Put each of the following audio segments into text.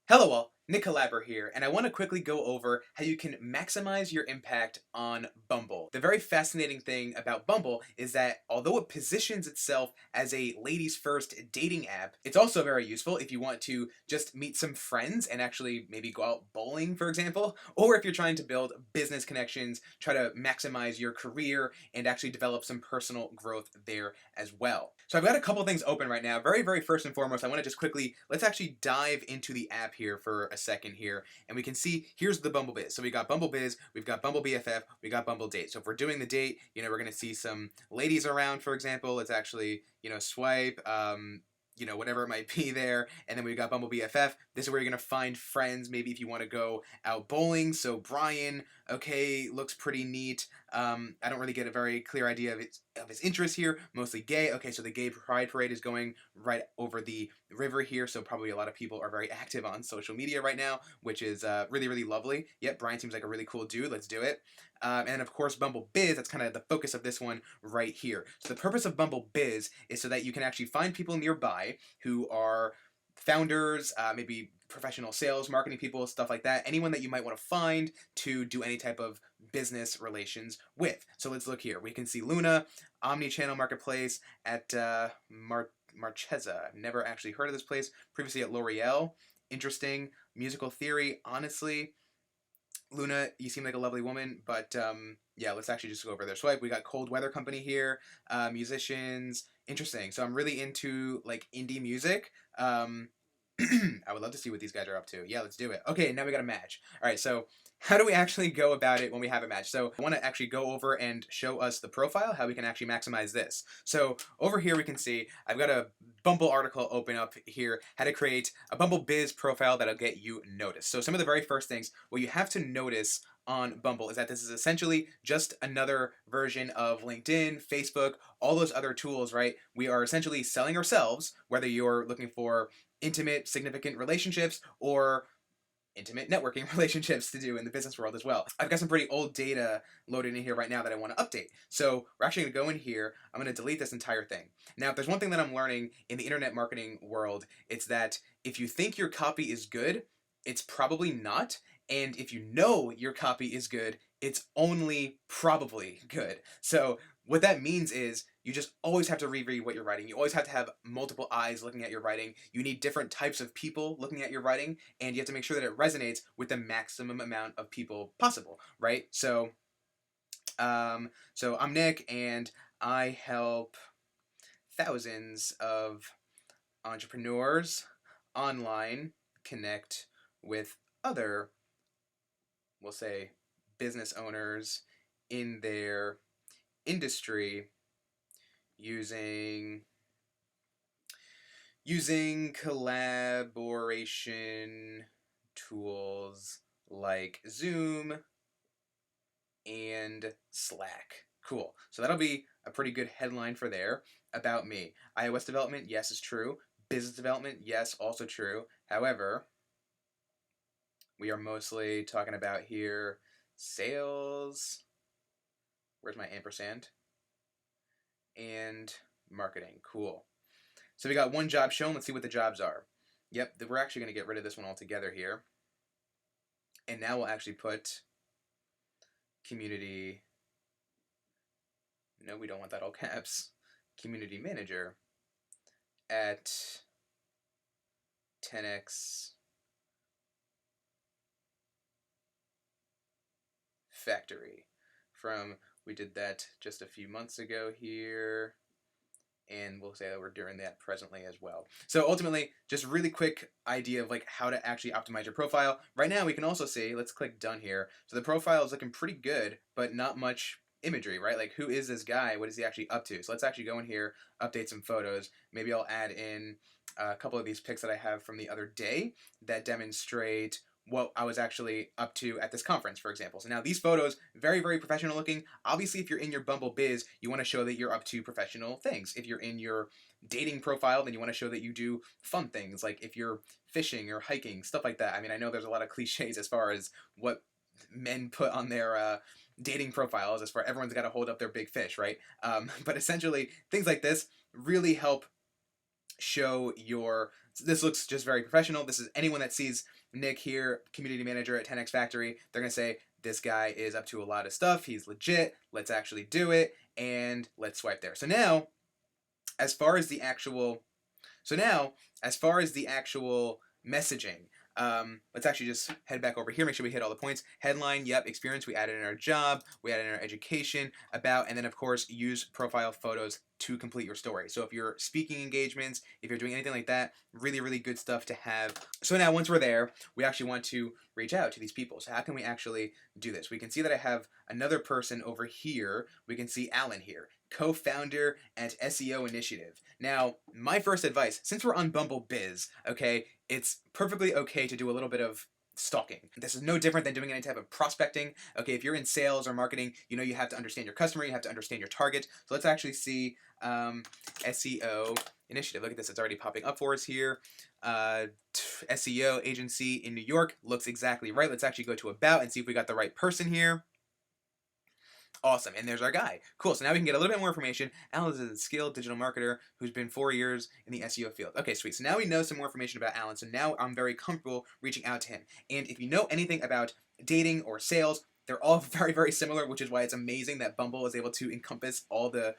Hello all, Nick Calabro here, and I want to quickly go over how you can maximize your impact on Bumble. The very fascinating thing about Bumble is that although it positions itself as a ladies first dating app, it's also very useful if you want to just meet some friends and actually maybe go out bowling, for example, or if you're trying to build business connections, try to maximize your career and actually develop some personal growth there as well. So I've got a couple things open right now. Very first and foremost, I want to just quickly, let's actually dive into the app here for a second here. And we can see, here's the Bumble Biz. So we got Bumble Biz, we've got Bumble BFF, we got Bumble Date. So if we're doing the date, we're going to see some ladies around, for example. Let's actually, swipe, whatever it might be there. And then we've got Bumble BFF. This is where you're going to find friends, maybe if you want to go out bowling. So Brian, okay, looks pretty neat. I don't really get a very clear idea of his interests here. Mostly gay. Okay, so the gay pride parade is going right over the river here. So probably a lot of people are very active on social media right now, which is really lovely. Yep, Brian seems like a really cool dude. Let's do it. And of course, Bumble Biz, that's kind of the focus of this one right here. So the purpose of Bumble Biz is so that you can actually find people nearby who are founders, maybe professional sales, marketing people, stuff like that. Anyone that you might want to find to do any type of business relations with. So let's look here. We can see Luna, omni-channel marketplace at Marchesa. I've never actually heard of this place. Previously at L'Oreal. Interesting. Musical theory. Honestly, Luna, you seem like a lovely woman, but yeah, let's actually just go over their swipe. We got Cold Weather Company here, musicians. Interesting. So I'm really into like indie music. I would love to see what these guys are up to. Yeah, let's do it. Okay, now we got a match. All right, so how do we actually go about it when we have a match? So I want to actually go over and show us the profile, how we can actually maximize this. So over here we can see I've got a Bumble article open up here, how to create a Bumble Biz profile that'll get you noticed. So some of the very first things, what you have to notice on Bumble is that this is essentially just another version of LinkedIn, Facebook, all those other tools, right? We are essentially selling ourselves, whether you're looking for intimate, significant relationships or intimate networking relationships to do in the business world as well. I've got some pretty old data loaded in here right now that I want to update. So we're actually going to go in here. I'm going to delete this entire thing. Now, if there's one thing that I'm learning in the internet marketing world, it's that if you think your copy is good, it's probably not. And if you know your copy is good, it's only probably good. So what that means is you just always have to reread what you're writing. You always have to have multiple eyes looking at your writing. You need different types of people looking at your writing, and you have to make sure that it resonates with the maximum amount of people possible, right? So I'm Nick, and I help thousands of entrepreneurs online connect with other, we'll say, business owners in their industry using collaboration tools like Zoom and Slack. Cool. So that'll be a pretty good headline for there about me. iOS development, yes, is true. Business development, yes, also true. However, we are mostly talking about here sales. Where's my ampersand? And marketing. Cool. So we got one job shown. Let's see what the jobs are. Yep, we're actually going to get rid of this one altogether here. And now we'll actually put community. No, we don't want that all caps. Community manager at 10x factory. We did that just a few months ago here. And we'll say that we're doing that presently as well. So ultimately, just really quick idea of like how to actually optimize your profile. Right now, we can also see, let's click done here. So the profile is looking pretty good, but not much imagery, right? Like who is this guy? What is he actually up to? So let's actually go in here, update some photos. Maybe I'll add in a couple of these pics that I have from the other day that demonstrate what I was actually up to at this conference, for example. So now these photos, very professional looking. Obviously, if you're in your Bumble Biz, you want to show that you're up to professional things. If you're in your dating profile, then you want to show that you do fun things, like if you're fishing or hiking, stuff like that. I mean, I know there's a lot of cliches as far as what men put on their dating profiles, as far everyone's got to hold up their big fish, right? But essentially, things like this really help show your, this looks just very professional. This is anyone that sees Nick here, community manager at 10X Factory, they're going to say, this guy is up to a lot of stuff. He's legit. Let's actually do it. And let's swipe there. So now, as far as the actual, messaging, let's actually just head back over here, make sure we hit all the points. Headline, yep, experience, we added in our job, we added in our education, about, and then of course use profile photos to complete your story. So if you're speaking engagements, if you're doing anything like that, really, really good stuff to have. So now once we're there, we actually want to reach out to these people. So how can we actually do this? We can see that I have another person over here. We can see Alan here, co-founder at SEO Initiative. Now, my first advice, since we're on Bumble Biz, okay, it's perfectly okay to do a little bit of stalking. This is no different than doing any type of prospecting. Okay, if you're in sales or marketing, you know you have to understand your customer, you have to understand your target. So let's actually see SEO Initiative. Look at this, it's already popping up for us here. SEO agency in New York looks exactly right. Let's actually go to About and see if we got the right person here. Awesome, and there's our guy. Cool, so now we can get a little bit more information. Alan is a skilled digital marketer who's been 4 years in the SEO field. Okay, sweet. So now we know some more information about Alan, so now I'm very comfortable reaching out to him. And if you know anything about dating or sales, they're all very, very similar, which is why it's amazing that Bumble is able to encompass all the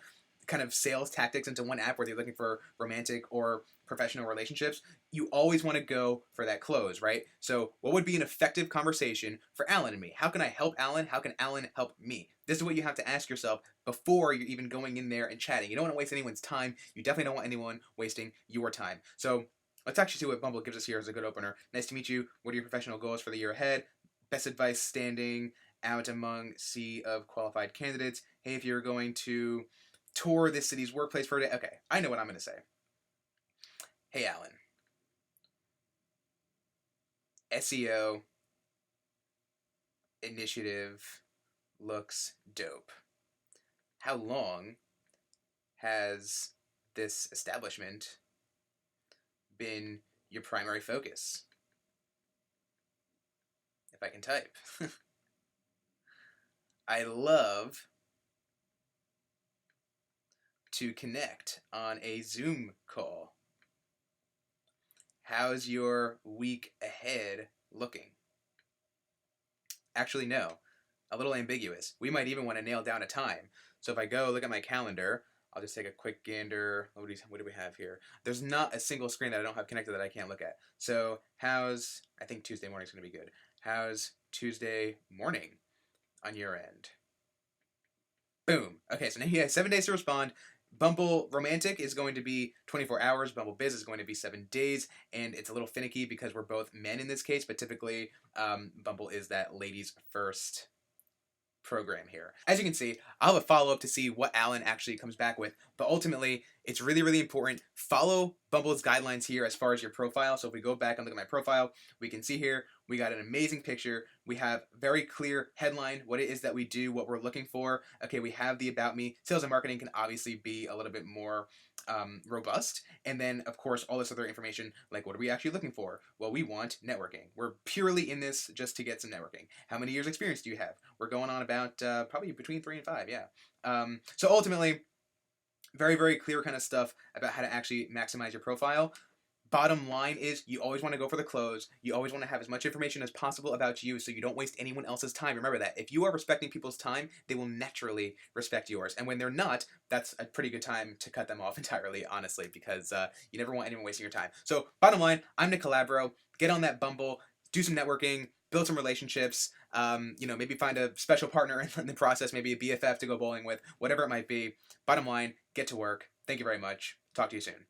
kind of sales tactics into one app, whether you're looking for romantic or professional relationships. You always want to go for that close, right? So what would be an effective conversation for Alan and me? How can I help Alan? How can Alan help me? This is what you have to ask yourself before you're even going in there and chatting. You don't want to waste anyone's time. You definitely don't want anyone wasting your time. So let's actually see what Bumble gives us here as a good opener. Nice to meet you. What are your professional goals for the year ahead? Best advice standing out among sea of qualified candidates. Hey, if you're going to tour this city's workplace for a day. Okay, I know what I'm going to say. Hey, Alan. SEO Initiative looks dope. How long has this establishment been your primary focus? If I can type. I love to connect on a Zoom call. How's your week ahead looking? Actually, no. A little ambiguous. We might even want to nail down a time. So if I go look at my calendar, I'll just take a quick gander. What do we have here? There's not a single screen that I don't have connected that I can't look at. So I think Tuesday morning is going to be good. How's Tuesday morning on your end? Boom. Okay, so now he has 7 days to respond. Bumble Romantic is going to be 24 hours. Bumble Biz is going to be 7 days. And it's a little finicky because we're both men in this case, but typically Bumble is that ladies first program here. As you can see, I'll have a follow-up to see what Alan actually comes back with, but ultimately, it's really, really important. Follow Bumble's guidelines here as far as your profile. So if we go back and look at my profile, we can see here, we got an amazing picture. We have very clear headline, what it is that we do, what we're looking for. Okay, we have the about me. Sales and marketing can obviously be a little bit more robust. And then, of course, all this other information, like what are we actually looking for? Well, we want networking. We're purely in this just to get some networking. How many years experience do you have? We're going on about probably between 3 and 5, yeah. So ultimately, very, very clear kind of stuff about how to actually maximize your profile. Bottom line is you always want to go for the close. You always want to have as much information as possible about you so you don't waste anyone else's time. Remember that. If you are respecting people's time, they will naturally respect yours. And when they're not, that's a pretty good time to cut them off entirely, honestly, because you never want anyone wasting your time. So bottom line, I'm Nick Calabro. Get on that Bumble, do some networking, build some relationships, maybe find a special partner in the process, maybe a BFF to go bowling with, whatever it might be. Bottom line, get to work. Thank you very much. Talk to you soon.